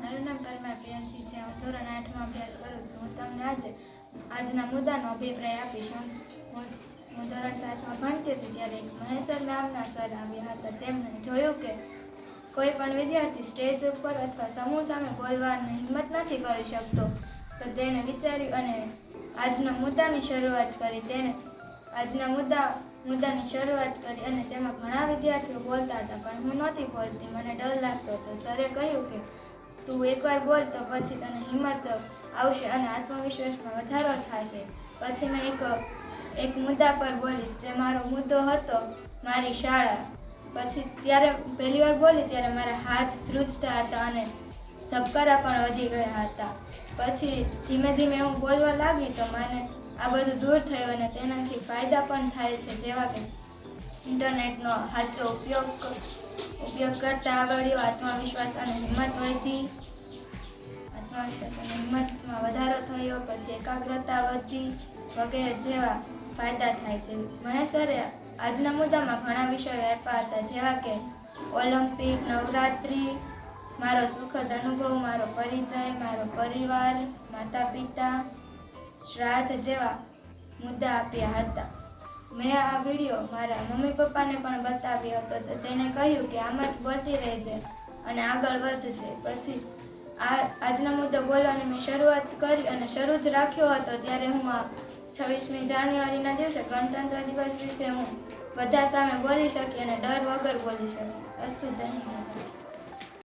મારું નામ પરમાર પ્રિયંશી છે. હું ધોરણ 8માં અભ્યાસ કરું છું. હું તમને આજના મુદ્દાનો અભિપ્રાય આપીશ. હું ધોરણ 7માં ભણતી હતી ત્યારે એક મહેશ્વર નામના સર આવ્યા હતા. તેમણે જોયું કે કોઈ પણ વિદ્યાર્થી સ્ટેજ ઉપર અથવા સમૂહ સામે બોલવાની હિંમત નથી કરી શકતો, તો તેણે વિચાર્યું અને આજના મુદ્દાની શરૂઆત કરી અને તેમાં ઘણા વિદ્યાર્થીઓ બોલતા હતા, પણ હું નહોતી બોલતી. મને ડર લાગતો હતો. સરે કહ્યું કે તું એકવાર બોલ તો પછી તને હિંમત આવશે અને આત્મવિશ્વાસમાં વધારો થશે. પછી મેં એક મુદ્દા પર બોલી. તે મારો મુદ્દો હતો મારી શાળા. પછી ત્યારે પહેલી વાર બોલી ત્યારે મારા હાથ ધ્રુજતા હતા અને ધબકારા પણ વધી ગયા હતા. પછી ધીમે ધીમે હું બોલવા લાગી તો મને આ બધું દૂર થયું અને તેનાથી ફાયદા પણ થાય છે, જેવા કે ઇન્ટરનેટનો સાચો ઉપયોગ કરતા આવડ્યો, આત્મવિશ્વાસ અને હિંમતમાં વધારો થયો, પછી એકાગ્રતા વધી વગેરે જેવા ફાયદા થાય છે. મહેશ્વરે આજના મુદ્દામાં ઘણા વિષયો આપ્યા હતા, જેવા કે ઓલિમ્પિક, નવરાત્રિ, મારો સુખદ અનુભવ, મારો પરિચય, મારો પરિવાર, માતા પિતા, શ્રાદ્ધ જેવા મુદ્દા આપ્યા હતા. મેં આ વિડીયો મારા મમ્મી પપ્પાને પણ બતાવ્યો હતો, તો તેણે કહ્યું કે આમ જ બોલતી રહેજે અને આગળ વધજે. પછી આજનો મુદ્દો બોલવાની મેં શરૂઆત કરી અને શરૂ જ રાખ્યો હતો. ત્યારે હું 26મી જાન્યુઆરીના દિવસે ગણતંત્ર દિવસ વિશે હું બધા સામે બોલી શકી અને ડર વગર બોલી શકી. અસ્તુ. જય હિન્દ.